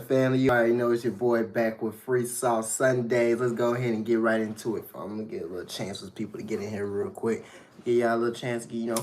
Family, you already know it's your boy back with Free Sauce Sundays. Let's go ahead and get right into it. I'm gonna get a little chance for people to get in here real quick. Give y'all a little chance to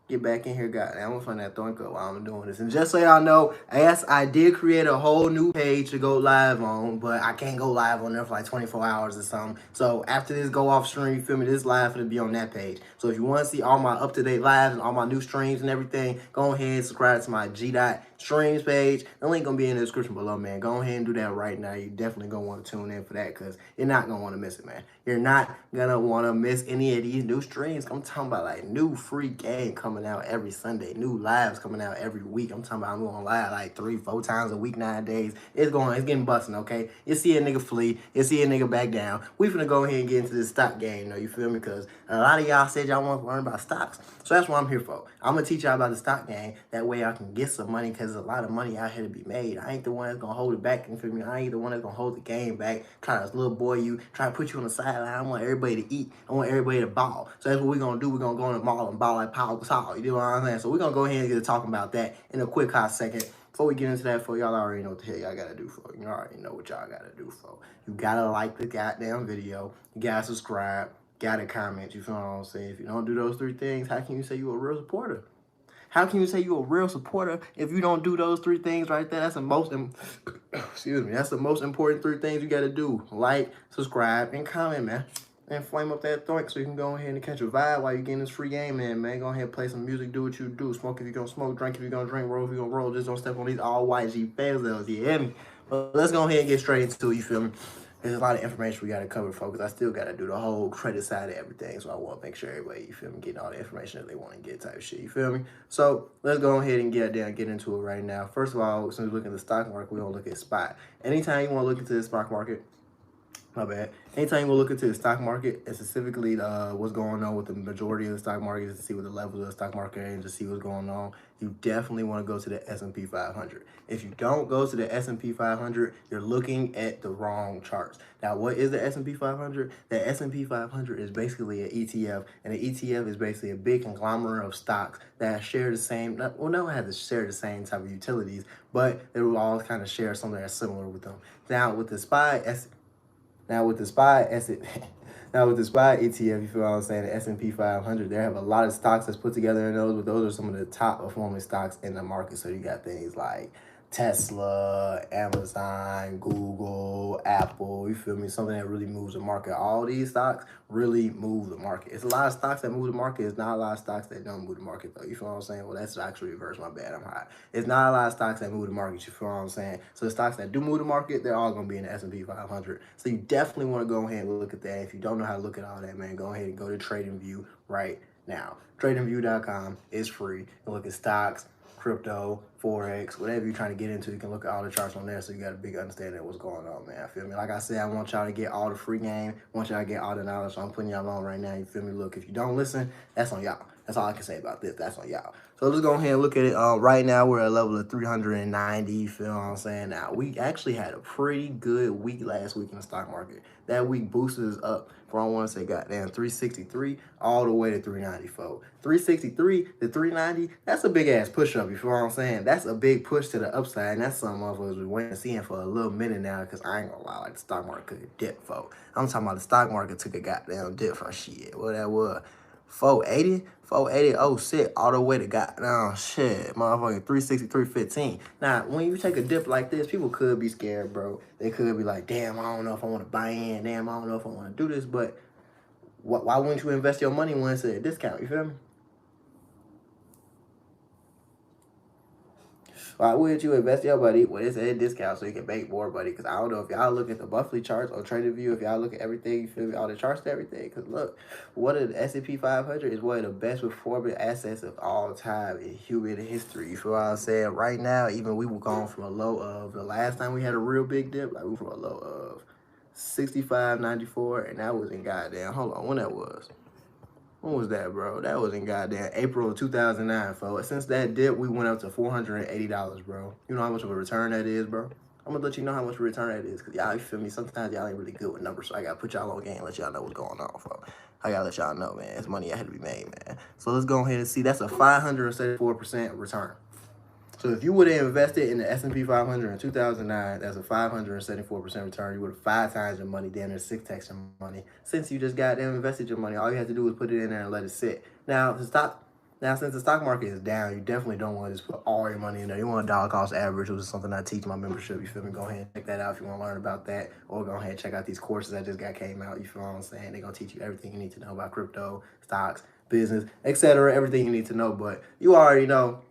get back in here. God, I'm gonna find that throwing up while I'm doing this. And just so y'all know, yes, I did create a whole new page to go live on, but I can't go live on there for like 24 hours or something. So after this go off stream, you feel me? This live will be on that page. So if you want to see all my up-to-date lives and all my new streams and everything, go ahead and subscribe to my G Dot streams page. The link gonna be in the description below, man. Go ahead and do that right now. You definitely gonna want to tune in for that because you're not gonna want to miss it, man. You're not gonna want to miss any of these new streams. I'm talking about like new free game coming out every Sunday, new lives coming out every week. I'm talking about I'm going live like 3-4 times a week nowadays. It's getting busting, okay? You see a nigga flee, you see a nigga back down. We finna go ahead and get into this stock game, though. You feel me? Because a lot of y'all said y'all want to learn about stocks, so that's what I'm here for. I'm gonna teach y'all about the stock game. That way I can get some money because there's a lot of money out here to be made. I ain't the one that's gonna hold it back. You feel me? I ain't the one that's gonna hold the game back. Try to little boy you, try to put you on the sideline. I want everybody to eat. I want everybody to ball. So that's what we're gonna do. We're gonna go in the mall and ball like Paul Gasol. You know what I'm saying? So we're gonna go ahead and get to talking about that in a quick hot second. Before we get into that, for y'all already know what the hell y'all gotta do for. You already know what y'all gotta do for. You gotta like the goddamn video. You gotta subscribe. Gotta comment. You feel what I'm saying? If you don't do those three things, how can you say you're a real supporter? How can you say you're a real supporter if you don't do those three things right there? That's the most, excuse me, that's the most important three things you got to do. Like, subscribe, and comment, man. And flame up that thork so you can go ahead and catch a vibe while you're getting this free game in, man. Go ahead and play some music, do what you do. Smoke if you're going to smoke, drink if you're going to drink, roll if you're going to roll. Just don't step on these all white G fans, you hear me? But let's go ahead and get straight into it, you feel me? There's a lot of information we got to cover, folks. I still got to do the whole credit side of everything, so I want to make sure everybody, you feel me, getting all the information that they want to get type of shit, you feel me? So let's go ahead and get into it right now. First of all, since we look at the stock market, we're going to look at SPOT. Anytime you want to look into the stock market, my bad. Anytime you look into the stock market, and specifically what's going on with the majority of the stock market, just to see what the levels of the stock market are and to see what's going on, you definitely want to go to the S&P 500. If you don't go to the S&P 500, you're looking at the wrong charts. Now, what is the S&P 500? The S&P 500 is basically an ETF, and the ETF is basically a big conglomerate of stocks that share the same, well, no one has to share the same type of utilities, but they will all kind of share something that's similar with them. Now, with the now with the SPY now with the SPY ETF, you feel what I'm saying, the S&P 500, they have a lot of stocks that's put together in those, but those are some of the top performing stocks in the market. So you got things like Tesla, Amazon, Google, Apple, you feel me? Something that really moves the market. All these stocks really move the market. It's a lot of stocks that move the market. It's not a lot of stocks that don't move the market, though. You feel what I'm saying? Well, that's actually reverse. My bad. I'm high. It's not a lot of stocks that move the market. You feel what I'm saying? So the stocks that do move the market, they're all going to be in the S&P 500. So you definitely want to go ahead and look at that. If you don't know how to look at all that, man, go ahead and go to TradingView right now. TradingView.com is free. You can look at stocks, crypto, forex, whatever you're trying to get into, you can look at all the charts on there, so you got a big understanding of what's going on, man. Feel me? Like I said, I want y'all to get all the free game. I want y'all to get all the knowledge, so I'm putting y'all on right now. You feel me? Look, if you don't listen, that's on y'all. That's all I can say about this. That's on y'all. So let's go ahead and look at it. Right now, we're at a level of 390. You feel what I'm saying? Now, we actually had a pretty good week last week in the stock market. That week boosted us up from, I want to say, goddamn, 363 all the way to 394. 363 to 390, that's a big ass push up. You feel what I'm saying? That's a big push to the upside, and that's something motherfuckers we waiting and seeing for a little minute now, because I ain't gonna lie, like the stock market took a dip, folks. I'm talking about the stock market took a goddamn dip from shit. What that was? 480, 480, oh shit, all the way to goddamn shit, motherfucking 363.15. Now, when you take a dip like this, people could be scared, bro. They could be like, damn, I don't know if I want to buy in. Damn, I don't know if I want to do this. But why wouldn't you invest your money when it's at a discount? You feel me? Why wouldn't you invest your money when it's at a discount so you can make more money? Because I don't know if y'all look at the monthly charts or TradingView, if y'all look at everything, you feel me, all the charts and everything. Because look, one of the S&P 500 is one of the best performing assets of all time in human history. You feel what I'm saying? Right now, even we were gone from a low of, the last time we had a real big dip, like we were from a low of 65.94, and that was in goddamn, hold on, when that was. When was that, bro? That was in goddamn April of 2009, folks. Since that dip, we went up to $480, bro. You know how much of a return that is, bro? I'm gonna let you know how much of a return that is, because y'all, you feel me? Sometimes y'all ain't really good with numbers, so I gotta put y'all on game and let y'all know what's going on, folks. I gotta let y'all know, man. It's money I had to be made, man. So let's go ahead and see. That's a 574% return. So if you would have invested in the S&P 500 in 2009, that's a 574% return. You would have 5 times your money, then there's 6 times your money. Since you just got them invested your money, all you have to do is put it in there and let it sit. Now, since the stock market is down, you definitely don't want to just put all your money in there. You want a dollar cost average, which is something I teach my membership. You feel me? Go ahead and check that out if you want to learn about that. Or go ahead and check out these courses that just came out. You feel what I'm saying? They're going to teach you everything you need to know about crypto, stocks, business, etc. Everything you need to know. But you already know,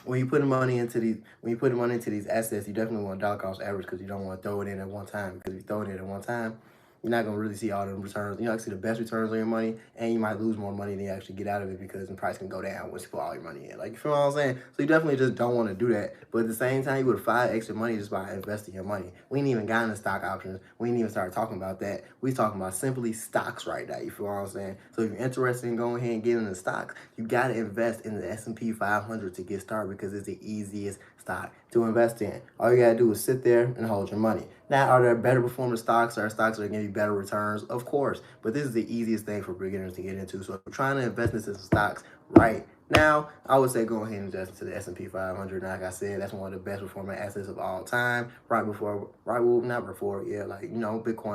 when you put money into these assets, you definitely want a dollar cost average because you don't want to throw it in at one time. Because if you throw it in at one time, you're not going to really see all the returns. You're not going to see the best returns on your money, and you might lose more money than you actually get out of it because the price can go down once you put all your money in. Like, you feel what I'm saying? So you definitely just don't want to do that. But at the same time, you would have 5 extra money just by investing your money. We ain't even got into stock options. We ain't even started talking about that. We talking about simply stocks right now. You feel what I'm saying? So if you're interested in going ahead and getting into stocks, you got to invest in the S&P 500 to get started because it's the easiest stock to invest in. All you gotta do is sit there and hold your money. Now, are there better performing stocks? Are stocks that are giving you better returns? Of course, but this is the easiest thing for beginners to get into. So if you're trying to invest in some stocks right now, I would say go ahead and invest into the S&P 500. Like I said, that's one of the best performing assets of all time. Bitcoin's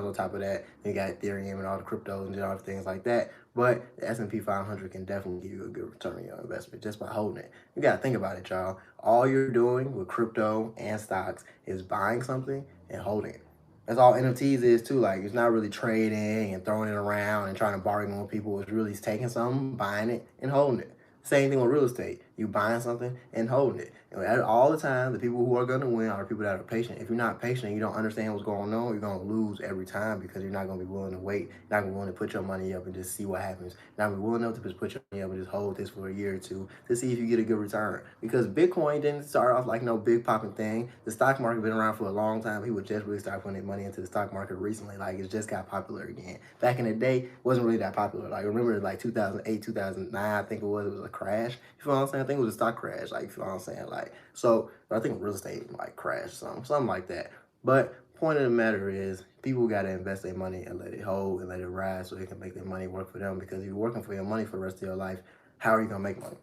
on top of that. You got Ethereum and all the cryptos and all the things like that. But the S&P 500 can definitely give you a good return on your investment just by holding it. You got to think about it, y'all. All you're doing with crypto and stocks is buying something and holding it. That's all NFTs is too. Like, it's not really trading and throwing it around and trying to bargain with people. It's really taking something, buying it, and holding it. Same thing with real estate. You buying something and holding it. And all the time, the people who are going to win are the people that are patient. If you're not patient, you don't understand what's going on, you're going to lose every time because you're not going to be willing to wait. You're not going to be willing to put your money up and just see what happens. You're not going to be willing enough to just put your money up and just hold this for a year or two to see if you get a good return. Because Bitcoin didn't start off like no big popping thing. The stock market been around for a long time. People just really started putting their money into the stock market recently. Like, it just got popular again. Back in the day, it wasn't really that popular. Like, remember, like 2008, 2009, I think it was a crash. You feel what I'm saying? I think it was a stock crash. Like, you feel what I'm saying? Like, so I think real estate like crashed, something like that. But point of the matter is, people got to invest their money and let it hold and let it rise so they can make their money work for them. Because if you're working for your money for the rest of your life, how are you going to make money?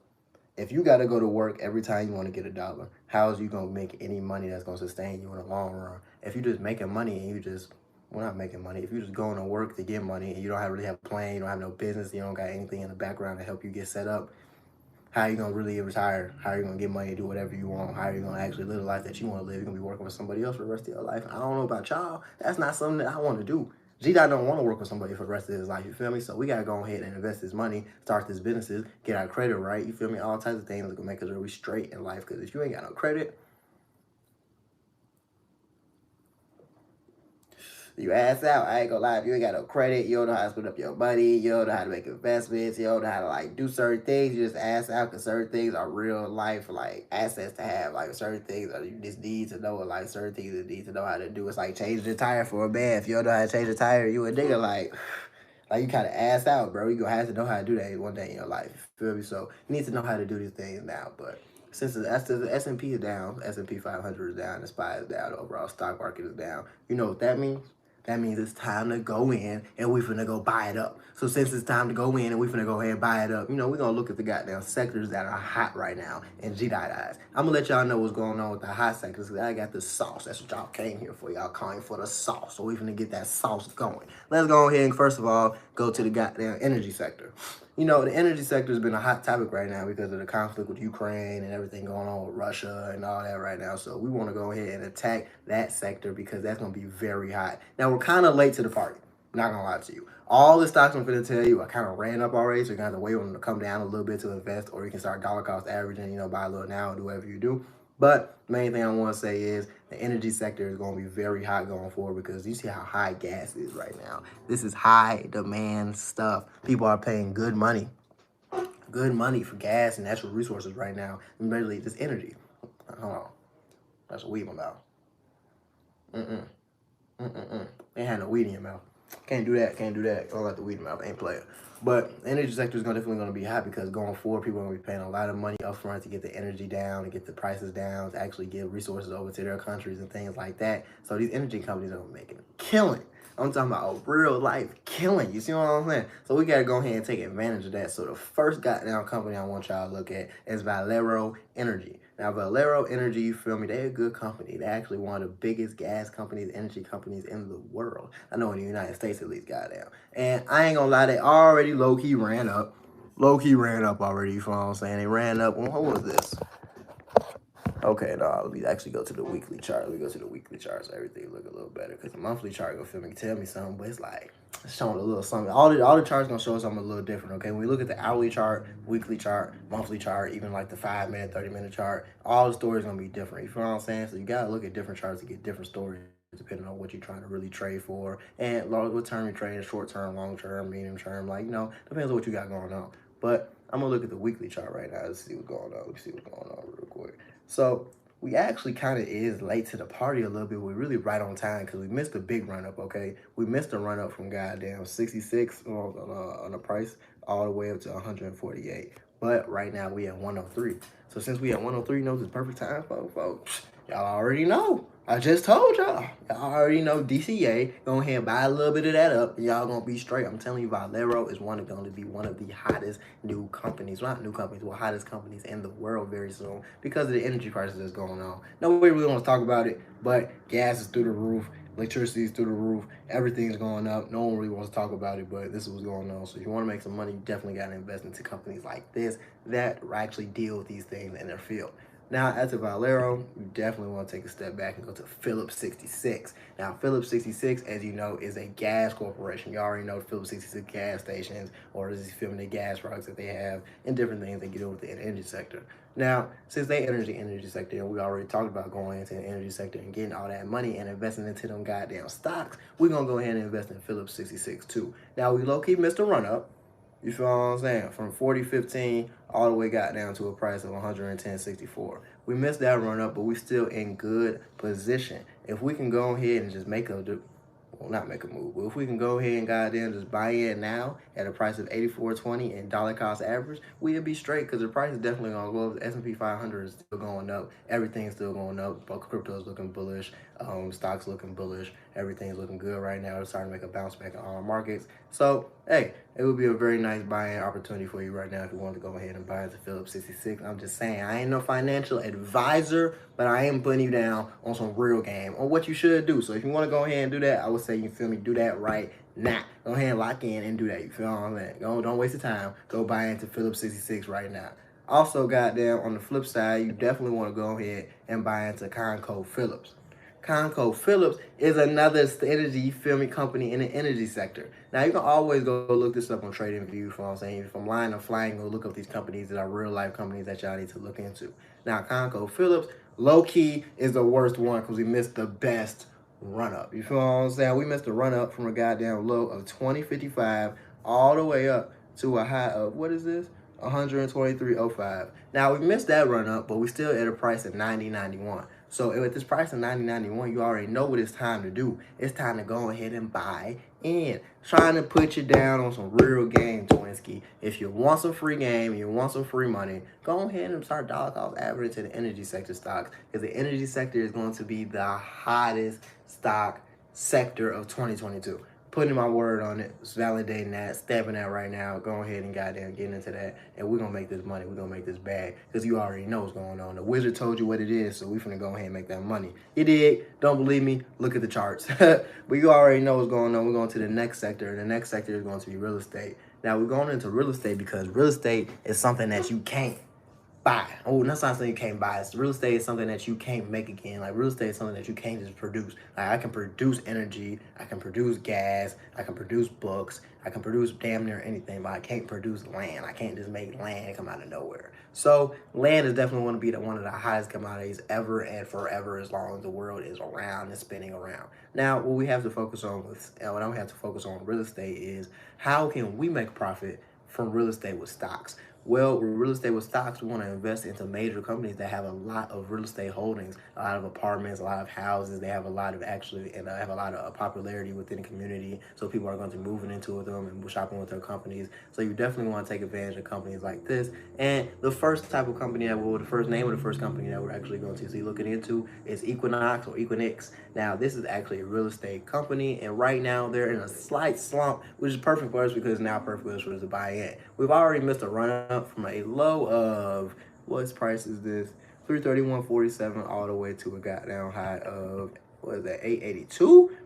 If you got to go to work every time you want to get a dollar, how is you going to make any money that's going to sustain you in the long run? If you're just making money and we're not making money. If you're just going to work to get money and you don't really have a plan, you don't have no business, you don't got anything in the background to help you get set up, how are you going to really retire? How are you going to get money to do whatever you want? How are you going to actually live the life that you want to live? You're going to be working with somebody else for the rest of your life. I don't know about y'all. That's not something that I want to do. G-Dot don't want to work with somebody for the rest of his life, you feel me? So we got to go ahead and invest this money, start these businesses, get our credit right, you feel me? All types of things that can make us really straight in life. Because if you ain't got no credit, you ass out. I ain't gonna lie. If you ain't got no credit, you don't know how to split up your money, you don't know how to make investments, you don't know how to like do certain things, you just ass out because certain things are real life like assets to have. Like certain things that you just need to know, like certain things you need to know how to do. It's like changing the tire for a man. If you don't know how to change the tire, you a nigga like you kind of ass out, bro. You gonna have to know how to do that one day in your life. You feel me? So you need to know how to do these things now. But since the S&P is down, S&P 500 is down, the SPY is down, the overall stock market is down. You know what that means? That means it's time to go in and we finna go buy it up. So since it's time to go in and we finna go ahead and buy it up, we're gonna look at the goddamn sectors that are hot right now in G-Dot eyes. I'm gonna let y'all know what's going on with the hot sectors because I got the sauce. That's what y'all came here for. Y'all came for the sauce. So we finna get that sauce going. Let's go ahead and first of all, go to the goddamn energy sector. The energy sector has been a hot topic right now because of the conflict with Ukraine and everything going on with Russia and all that right now. So we want to go ahead and attack that sector because that's going to be very hot. Now, we're kind of late to the party. Not going to lie to you. All the stocks I'm going to tell you are kind of ran up already, so you're going to have to wait on them to come down a little bit to invest, or you can start dollar cost averaging, buy a little now and do whatever you do. But the main thing I want to say is the energy sector is going to be very hot going forward because you see how high gas is right now. This is high demand stuff. People are paying good money for gas and natural resources right now. And literally, this energy. Hold on. That's a weed in my mouth. Ain't had no weed in your mouth. Can't do that. Don't let the weed in my mouth. Ain't player. But the energy sector is definitely going to be hot because going forward, people are going to be paying a lot of money up front to get the energy down, to get the prices down, to actually give resources over to their countries and things like that. So these energy companies are making a killing. I'm talking about a real life killing. You see what I'm saying? So we got to go ahead and take advantage of that. So the first goddamn company I want y'all to look at is Valero Energy. Now, Valero Energy, you feel me? They're a good company. They're actually one of the biggest gas companies, energy companies in the world. I know in the United States at least, goddamn. And I ain't gonna lie, they already low-key ran up. Low-key ran up already, you feel what I'm saying? They ran up. Well, what was this? Okay, no, let me actually go to the weekly chart. Let me go to the weekly chart so everything look a little better. Because the monthly chart gonna feel me, tell me something, but it's like it's showing a little something. All the charts gonna show something a little different. Okay, when we look at the hourly chart, weekly chart, monthly chart, even like the 5-minute, 30-minute chart, all the stories gonna be different. You feel what I'm saying? So you gotta look at different charts to get different stories depending on what you're trying to really trade for and what term you're trading, short term, long term, medium term, like depends on what you got going on. But I'm gonna look at the weekly chart right now to see what's going on. Let's see what's going on real quick. So we actually kind of is late to the party a little bit. We're really right on time because we missed a big run up. Okay, we missed a run up from goddamn 66 on the price all the way up to 148. But right now we at 103. So since we at 103, knows it's perfect time, folks. Y'all already know. I just told y'all. Y'all already know DCA. Go ahead and buy a little bit of that up, and y'all gonna be straight. I'm telling you, Valero is going to be one of the hottest new companies. Well, not new companies, but hottest companies in the world very soon because of the energy crisis that's going on. Nobody really wants to talk about it, but gas is through the roof. Electricity is through the roof. Everything's going up. No one really wants to talk about it, but this is what's going on. So if you want to make some money, you definitely got to invest into companies like this that actually deal with these things in their field. Now, as a Valero, you definitely want to take a step back and go to Phillips 66. Now, Phillips 66, as you know, is a gas corporation. You already know Phillips 66 gas stations, or this is filming the gas products that they have and different things they get over the energy sector. Now, since they entered the energy sector, and we already talked about going into the energy sector and getting all that money and investing into them goddamn stocks, we're going to go ahead and invest in Phillips 66 too. Now, we low-key missed a run-up. You feel what I'm saying? From 40.15 all the way got down to a price of 110.64. We missed that run up, but we still in good position. If we can go ahead and just not make a move, but if we can go ahead and goddamn just buy in now at a price of 84.20 and dollar cost average, we'll be straight because the price is definitely gonna go up. The S&P 500 is still going up. Everything's still going up. But crypto is looking bullish. Stocks looking bullish. Everything's looking good right now. It's starting to make a bounce back in all markets. So hey, it would be a very nice buying opportunity for you right now if you want to go ahead and buy into Phillips 66. I'm just saying, I ain't no financial advisor, but I am putting you down on some real game on what you should do. So if you want to go ahead and do that, I would say, you feel me, do that right now. Go ahead and lock in and do that. You feel what I'm saying? Don't waste your time. Go buy into Phillips 66 right now. Also, goddamn, on the flip side, you definitely want to go ahead and buy into ConocoPhillips. ConocoPhillips is another energy, company in the energy sector. Now, you can always go look this up on TradingView, you know what I'm saying? If I'm lying or flying, go look up these companies that are real-life companies that y'all need to look into. Now, ConocoPhillips, low-key, is the worst one because we missed the best run-up. You feel what I'm saying? We missed a run-up from a goddamn low of 20.55 all the way up to a high of, what is this? 123.05. Now, we missed that run-up, but we still at a price of 90.91. So at this price of 90.91, you already know what it's time to do. It's time to go ahead and buy in. Trying to put you down on some real game, Twinsky. If you want some free game, you want some free money, go ahead and start dollar cost average to the energy sector stocks, because the energy sector is going to be the hottest stock sector of 2022. Putting my word on it, validating that, stepping that right now, go ahead and goddamn get into that, and we're gonna make this money, we're gonna make this bag, because you already know what's going on. The wizard told you what it is, so we're finna go ahead and make that money. You did, don't believe me, look at the charts. But you already know what's going on. We're going to the next sector, and the next sector is going to be real estate. Now, we're going into real estate because real estate is something that you can't buy. Oh, that's not something you can't buy. It's real estate is something that you can't make again. Like, real estate is something that you can't just produce. Like, I can produce energy, I can produce gas, I can produce books, I can produce damn near anything, but I can't produce land. I can't just make land come out of nowhere. So land is definitely going to be one of the highest commodities ever and forever, as long as the world is around and spinning around. Now, what we have to focus on what I have to focus on real estate is, how can we make profit from real estate with stocks? Well, with real estate with stocks, we want to invest into major companies that have a lot of real estate holdings, a lot of apartments, a lot of houses. They have a lot of have a lot of popularity within the community. So people are going to be moving into them and shopping with their companies. So you definitely want to take advantage of companies like this. And the first type of company the first name of the first company that we're actually going to see looking into is Equinox or Equinix. Now, this is actually a real estate company, and right now they're in a slight slump, which is perfect for us because it's now perfect for us to buy in. We've already missed a run up from a low of, what price is this? 331.47 all the way to a goddamn high of, what is that, 882?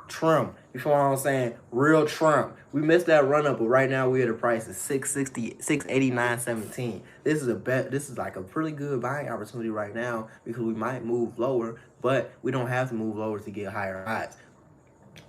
Trump. You feel what I'm saying? Real Trump. We missed that run up, but right now we're at a price of 660, 689.17. This is a bet. This is like a pretty good buying opportunity right now because we might move lower, but we don't have to move lower to get higher highs.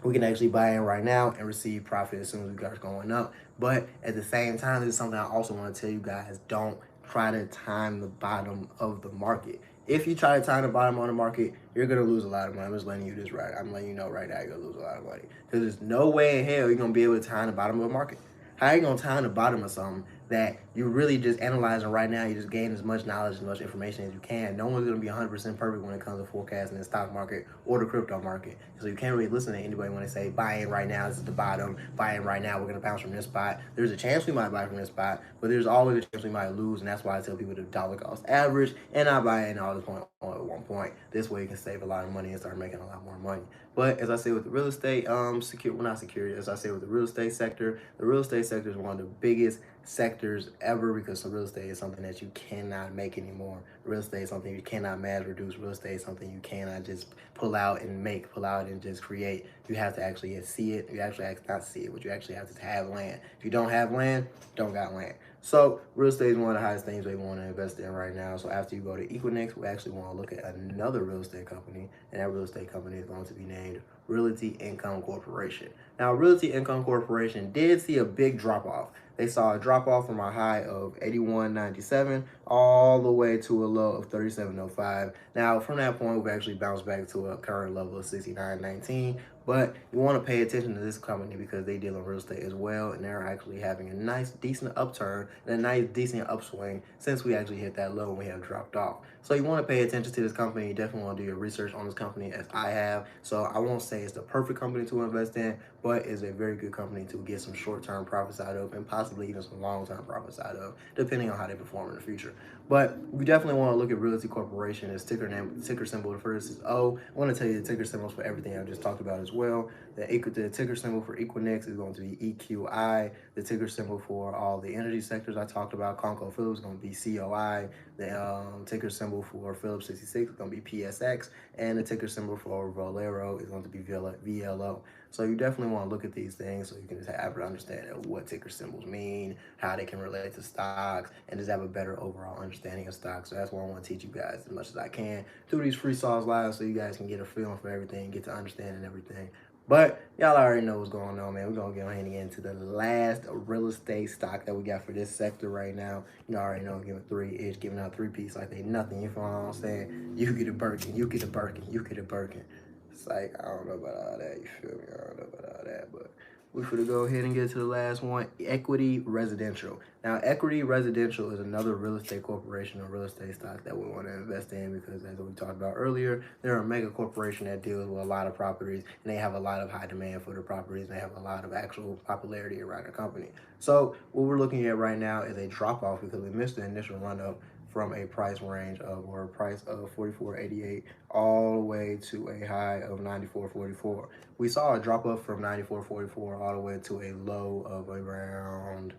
We can actually buy in right now and receive profit as soon as we start going up. But at the same time, this is something I also want to tell you guys: don't try to time the bottom of the market. If you try to time the bottom on the market, you're gonna lose a lot of money. I'm just letting you this right. I'm letting you know right now you're gonna lose a lot of money because there's no way in hell you're gonna be able to time the bottom of the market. How are you gonna time the bottom of something that you're really just analyzing right now? You just gain as much knowledge, as much information as you can. No one's gonna be 100% perfect when it comes to forecasting the stock market or the crypto market. So you can't really listen to anybody when they say buy in right now. This is the bottom. Buy in right now. We're gonna bounce from this spot. There's a chance we might buy from this spot, but there's always a chance we might lose, and that's why I tell people to dollar cost average and not buy in all the point at one point. This way you can save a lot of money and start making a lot more money. But as I say with the real estate, not security. As I say with the real estate sector is one of the biggest sectors ever because the real estate is something that you cannot make anymore. Real estate is something you cannot mass reduce. Real estate is something you cannot just pull out and just create. You have to actually see it. You actually have to not see it, but you actually have to have land. If you don't have land, don't got land. So real estate is one of the highest things we want to invest in right now. So after you go to Equinix, we actually want to look at another real estate company, and that real estate company is going to be named Realty Income Corporation. Now, Realty Income Corporation did see a big drop off. They saw a drop off from a high of 81.97 all the way to a low of 37.05. Now, from that point, we've actually bounced back to a current level of 69.19. But you want to pay attention to this company because they deal in real estate as well, and they're actually having a nice, decent upturn and a nice, decent upswing since we actually hit that low and we have dropped off. So you want to pay attention to this company. You definitely want to do your research on this company as I have. So I won't say it's the perfect company to invest in, but it's a very good company to get some short-term profits out of and possibly even some long-term profits out of, depending on how they perform in the future. But we definitely want to look at Realty Corporation. Its ticker symbol, the first is O. I want to tell you the ticker symbols for everything I just talked about as well. The ticker symbol for Equinix is going to be EQI. The ticker symbol for all the energy sectors I talked about, ConocoPhillips, is going to be COI. The ticker symbol for Phillips 66 is going to be PSX. And the ticker symbol for Valero is going to be VLO. So you definitely want to look at these things so you can just have an understanding of what ticker symbols mean, how they can relate to stocks, and just have a better overall understanding of stocks. So that's what I want to teach you guys as much as I can through these free sauce lives so you guys can get a feeling for everything, get to understanding everything. But y'all already know what's going on, man. We're going to get ahead and get into the last real estate stock that we got for this sector right now. You already know, giving out 3-piece like they nothing. You feel what I'm saying? You get a Birkin, you get a Birkin, you get a Birkin. It's like, I don't know about all that. You feel me? I don't know about all that, but we're going to go ahead and get to the last one, Equity Residential. Now, Equity Residential is another real estate corporation or real estate stock that we want to invest in because, as we talked about earlier, they're a mega corporation that deals with a lot of properties, and they have a lot of high demand for their properties, and they have a lot of actual popularity around their company. So what we're looking at right now is a drop-off because we missed the initial run-up from a price range of, or a price of 44.88 all the way to a high of 94.44. We saw a drop off from 94.44 all the way to a low of around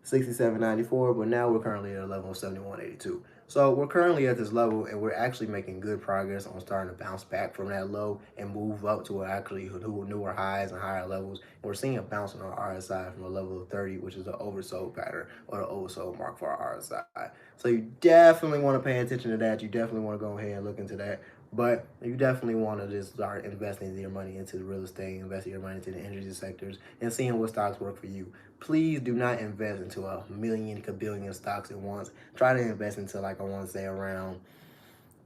67.94, but now we're currently at a level of 71.82. So we're currently at this level, and we're actually making good progress on starting to bounce back from that low and move up to actually newer highs and higher levels. And we're seeing a bounce on our RSI from a level of 30, which is the oversold pattern or the oversold mark for our RSI. So you definitely want to pay attention to that. You definitely want to go ahead and look into that. But you definitely want to just start investing your money into the real estate, investing your money into the energy sectors, and seeing what stocks work for you. Please do not invest into a million, billion stocks at once. Try to invest into, like, I want to say, around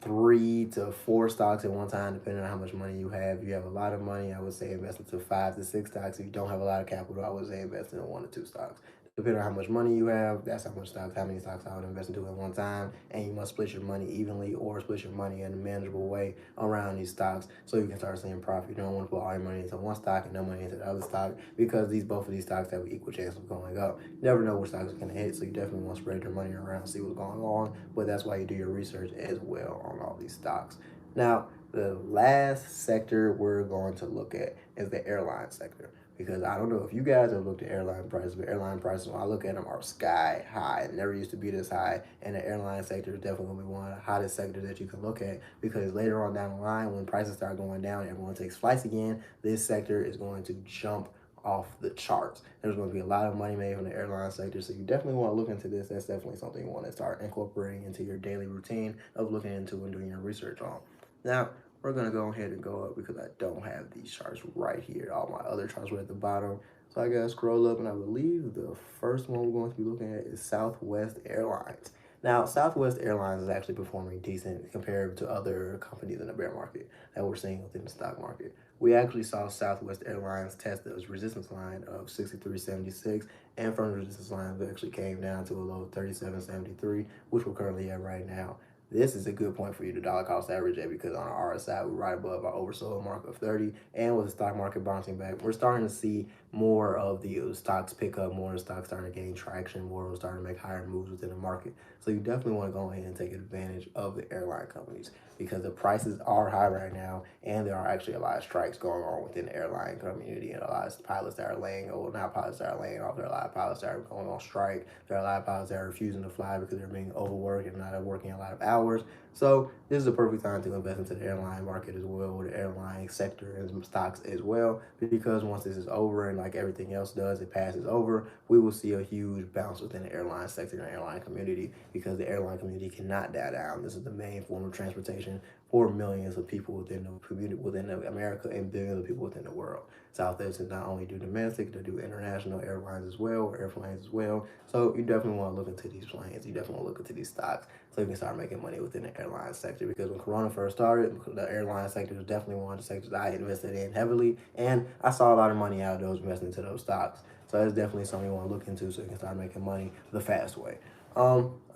3 to 4 stocks at one time, depending on how much money you have. If you have a lot of money, I would say invest into 5 to 6 stocks. If you don't have a lot of capital, I would say invest in 1 to 2 stocks. Depending on how much money you have, that's how many stocks I would invest into at one time. And you must split your money evenly or split your money in a manageable way around these stocks so you can start seeing profit. You don't want to put all your money into one stock and no money into the other stock because both of these stocks have an equal chance of going up. You never know which stocks are going to hit, so you definitely want to spread your money around, see what's going on. But that's why you do your research as well on all these stocks. Now, the last sector we're going to look at is the airline sector. because I don't know if you guys have looked at airline prices, but airline prices, when I look at them, are sky high. It never used to be this high, and the airline sector is definitely going to be one of the hottest sectors that you can look at, because later on down the line, when prices start going down and everyone takes flights again, this sector is going to jump off the charts. There's going to be a lot of money made from the airline sector, so you definitely want to look into this. That's definitely something you want to start incorporating into your daily routine of looking into and doing your research on. Now, we're going to go ahead and go up because I don't have these charts right here. All my other charts were at the bottom. So I got to scroll up, and I believe the first one we're going to be looking at is Southwest Airlines. Now, Southwest Airlines is actually performing decent compared to other companies in the bear market that we're seeing within the stock market. We actually saw Southwest Airlines test the resistance line of 63.76, and from the resistance line, it actually came down to a low of 37.73, which we're currently at right now. This is a good point for you to dollar cost average at, because on our RSI, we're right above our oversold mark of 30. And with the stock market bouncing back, we're starting to see more of the stocks pick up, more of the stocks starting to gain traction, more of them starting to make higher moves within the market. So you definitely want to go ahead and take advantage of the airline companies, because the prices are high right now, and there are actually a lot of strikes going on within the airline community, and a lot of pilots that are laying, or not pilots that are laying off, there are a lot of pilots that are going on strike. There are a lot of pilots that are refusing to fly because they're being overworked and not working a lot of hours. So this is a perfect time to invest into the airline market as well, or the airline sector and stocks as well, because once this is over, and like everything else does, it passes over, we will see a huge bounce within the airline sector and airline community, because the airline community cannot die down. This is the main form of transportation for millions of people within the community, within America, and billions of people within the world. Southwest does not only do domestic, they do international airlines as well, or airplanes as well. So you definitely want to look into these planes. You definitely want to look into these stocks, so you can start making money within the airline sector. Because when Corona first started, the airline sector was definitely one of the sectors I invested in heavily, and I saw a lot of money out of those investing into those stocks. So that's definitely something you want to look into, so you can start making money the fast way.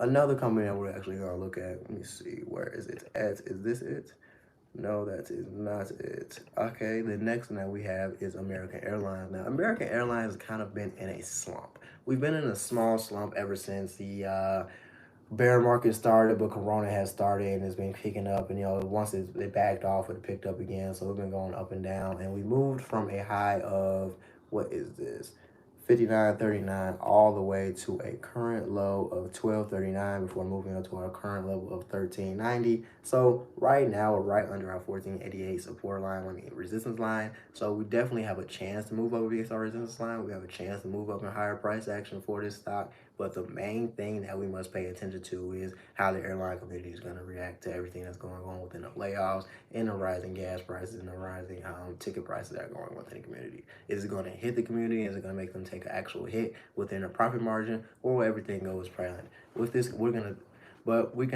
Another company that we're actually going to look at, let me see, where is it at? Is this it? No, that is not it. Okay, the next one that we have is American Airlines. Now, American Airlines has kind of been in a slump. We've been in a small slump ever since the bear market started, but Corona has started and it's been picking up. And, once it backed off, it picked up again. So we've been going up and down. And we moved from a high of, what is this? 59.39 all the way to a current low of 12.39 before moving up to our current level of 13.90. So right now we're right under our 14.88 support line, resistance line. So we definitely have a chance to move up against our resistance line. We have a chance to move up in higher price action for this stock. But the main thing that we must pay attention to is how the airline community is going to react to everything that's going on within the layoffs and the rising gas prices and the rising ticket prices that are going on within the community. Is it going to hit the community? Is it going to make them take an actual hit within their profit margin, or will everything go as planned? With this, we're going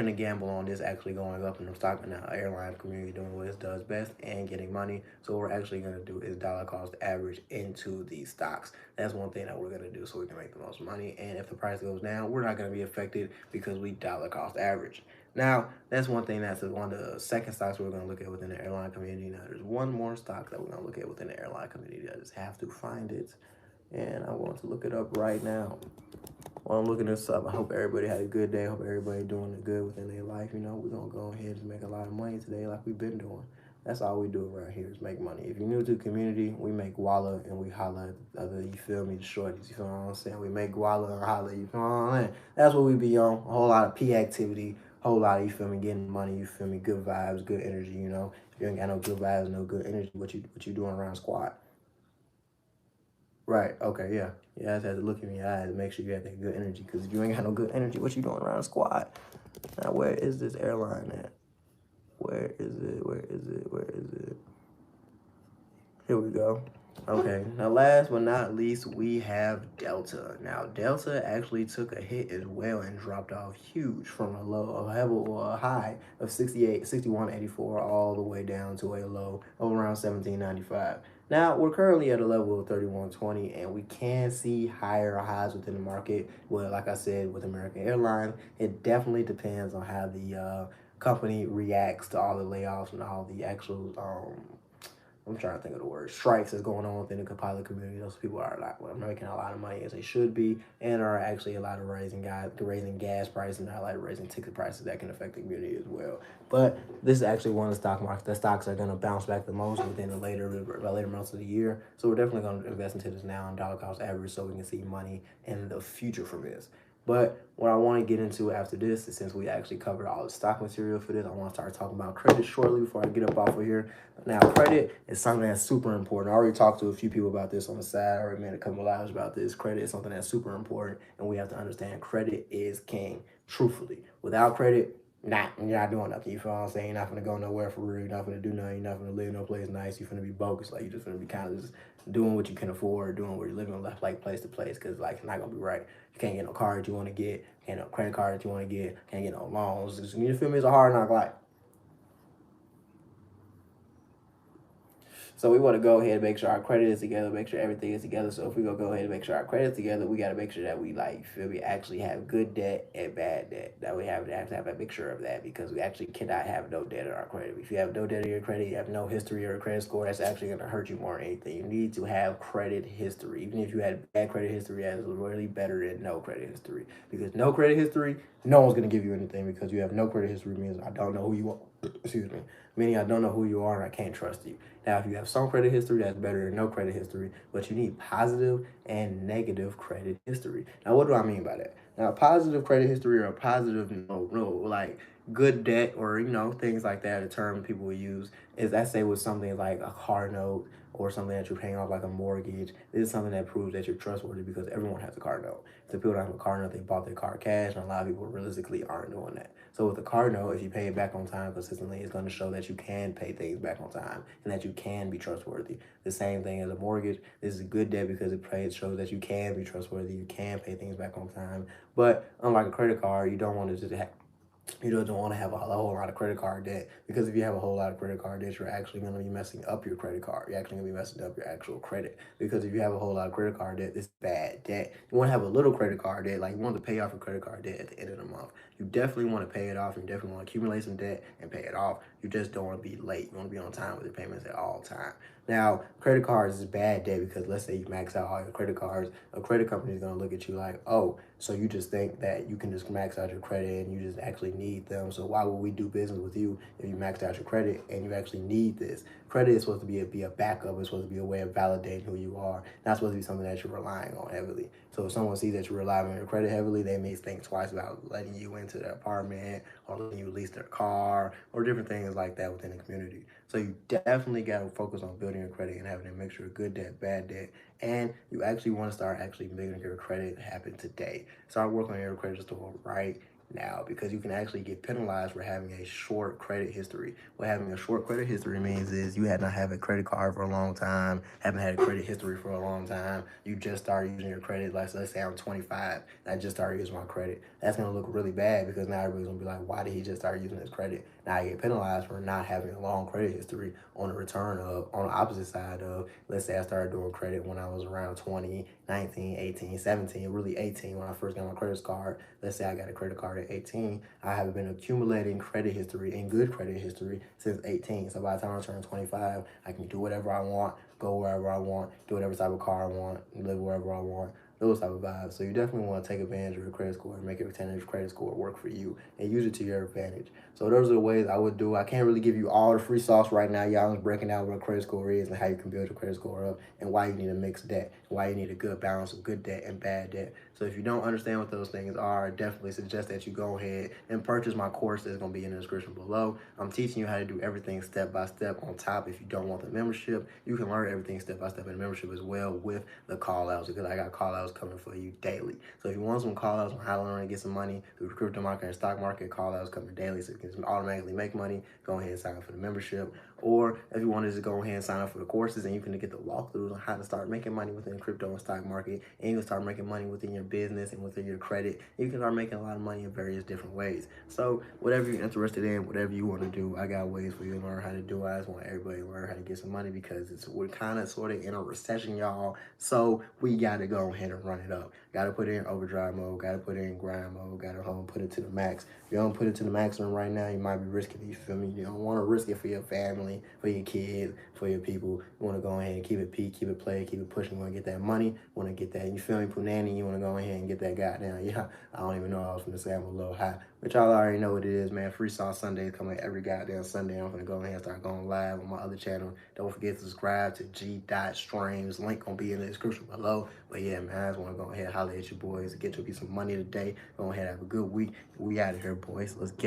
to gamble on this actually going up in the stock and the airline community doing what it does best and getting money. So what we're actually going to do is dollar cost average into these stocks. That's one thing that we're going to do, so we can make the most money. And if the price goes down, we're not going to be affected because we dollar cost average. Now, that's one thing. That's one of the second stocks we're going to look at within the airline community. Now, there's one more stock that we're going to look at within the airline community. I just have to find it, and I want to look it up right now. While I'm looking this up, I hope everybody had a good day. I hope everybody doing good within their life. We're going to go ahead and make a lot of money today like we've been doing. That's all we do around here is make money. If you're new to the community, we make Walla and we holla at the other, you feel me, the shorties, you feel what I'm saying? We make Walla and holla, you feel what I'm saying? That's what we be on. A whole lot of P activity, whole lot of, you feel me, getting money, you feel me, good vibes, good energy, If you ain't got no good vibes, no good energy, what you doing around squad? Right, okay, yeah. You guys have to look in your eyes and make sure you have that good energy, because if you ain't got no good energy, what you doing around squad? Now, where is this airline at? Where is it? Where is it? Where is it? Here we go. Okay, now last but not least, we have Delta. Now, Delta actually took a hit as well and dropped off huge from a high of 61.84 all the way down to a low of around 17.95. Now, we're currently at a level of 31.20, and we can see higher highs within the market. Well, like I said, with American Airlines, it definitely depends on how the company reacts to all the layoffs and all the actual I'm trying to think of the word, strikes that's going on within the pilot community. Those people are making a lot of money as they should be, and are actually a lot of raising gas prices and like raising ticket prices that can affect the community as well. But this is actually one of the stock markets. The stocks are going to bounce back the most within the later months of the year. So we're definitely going to invest into this now on dollar cost average so we can see money in the future from this. But what I want to get into after this is, since we actually covered all the stock material for this, I want to start talking about credit shortly before I get up off of here. Now, credit is something that's super important. I already talked to a few people about this on the side. I already made a couple of lives about this. Credit is something that's super important, and we have to understand credit is king, truthfully. Without credit, you're not doing nothing. You feel what I'm saying? You're not going to go nowhere for real. You're not going to do nothing. You're not going to live no place nice. You're going to be bogus. Like, you're just going to be kind of just doing what you can afford, doing what you're living like place to place, because like it's not going to be right. You can't get no car that you want to get, can't get no credit card that you want to get, can't get no loans. You feel me? It's a hard knock life. So we want to go ahead and make sure our credit is together, make sure everything is together. So if we go ahead and make sure our credit is together, we got to make sure that we we actually have good debt and bad debt. That we have to have a mixture of that, because we actually cannot have no debt in our credit. If you have no debt in your credit, you have no history or credit score, that's actually going to hurt you more than anything. You need to have credit history. Even if you had bad credit history, that is really better than no credit history. Because no credit history, no one's going to give you anything, because you have no credit history means I don't know who you are. Excuse me. Meaning I don't know who you are and I can't trust you. Now, if you have some credit history, that's better than no credit history, but you need positive and negative credit history. Now, what do I mean by that? Now, positive credit history, or positive, like good debt, or, things like that, a term people will use, is that say with something like a car note or something that you're paying off like a mortgage. This is something that proves that you're trustworthy, because everyone has a car note. If the people don't have a car note, they bought their car cash, and a lot of people realistically aren't doing that. So with a car note, if you pay it back on time consistently, it's going to show that you can pay things back on time and that you can be trustworthy. The same thing as a mortgage. This is a good debt because it shows that you can be trustworthy, you can pay things back on time. But unlike a credit card, you don't want to just you don't want to have a whole lot of credit card debt, because if you have a whole lot of credit card debt, you're actually going to be messing up your credit card. You're actually going to be messing up your actual credit, because if you have a whole lot of credit card debt, it's bad debt. You want to have a little credit card debt, like you want to pay off your credit card debt at the end of the month. You definitely want to pay it off. You definitely want to accumulate some debt and pay it off. You just don't want to be late. You want to be on time with your payments at all time. Now, credit cards is bad debt, because let's say you max out all your credit cards, a credit company is going to look at you like, oh, so you just think that you can just max out your credit and you just actually need them. So why would we do business with you if you maxed out your credit and you actually need this? Credit is supposed to be a backup. It's supposed to be a way of validating who you are. Not supposed to be something that you're relying on heavily. So if someone sees that you're relying on your credit heavily, they may think twice about letting you into their apartment or letting you lease their car or different things like that within the community. So you definitely got to focus on building your credit and having a mixture of good debt, bad debt, and you actually want to start actually making your credit happen today. Start working on your credit score right now, because you can actually get penalized for having a short credit history. What having a short credit history means is you had not had a credit card for a long time, haven't had a credit history for a long time. You just started using your credit. Like, so let's say I'm 25 and I just started using my credit. That's going to look really bad, because now everybody's going to be like, why did he just start using his credit? Now I get penalized for not having a long credit history on the return of, on the opposite side of, let's say I started doing credit when I was around 20, 19, 18, 17, really 18 when I first got my credit card. Let's say I got a credit card at 18. I have been accumulating credit history and good credit history since 18. So by the time I turn 25, I can do whatever I want, go wherever I want, do whatever type of car I want, live wherever I want, those type of vibes. So you definitely want to take advantage of your credit score and make your credit score work for you and use it to your advantage. So those are the ways I would do. I can't really give you all the free sauce right now. Y'all is breaking down what a credit score is and how you can build your credit score up and why you need a mixed debt, why you need a good balance of good debt and bad debt. So if you don't understand what those things are, I definitely suggest that you go ahead and purchase my course that's going to be in the description below. I'm teaching you how to do everything step by step. On top, if you don't want the membership, you can learn everything step by step in the membership as well with the call outs, because I got call outs coming for you daily. So if you want some call outs on how to learn and get some money through the crypto market and stock market, call outs coming daily so you can automatically make money. Go ahead and sign up for the membership. Or if you wanted to go ahead and sign up for the courses, and you can get the walkthroughs on how to start making money within the crypto and stock market, and you can start making money within your business and within your credit. You can start making a lot of money in various different ways. So whatever you're interested in, whatever you want to do, I got ways for you to learn how to do it. I just want everybody to learn how to get some money, because we're kind of sort of in a recession, y'all. So we got to go ahead and run it up. Got to put it in overdrive mode, got to put it in grind mode, got to put it to the max. If you don't put it to the maximum right now, you might be risking it, you feel me? You don't want to risk it for your family. family, for your kids, for your people. You want to go ahead and keep it peak, keep it play, keep it pushing. You want to get that money, want to get that, you feel me, Punani, you want to go ahead and get that goddamn, yeah, I don't even know what I was going to say, I'm a little high. But y'all already know what it is, man. Freestyle Sundays coming every goddamn Sunday. I'm going to go ahead and start going live on my other channel. Don't forget to subscribe to G.Streams. Link going to be in the description below. But yeah, man, I just want to go ahead and holler at you boys, get you some money today. Go ahead and have a good week. We out of here, boys. Let's get it.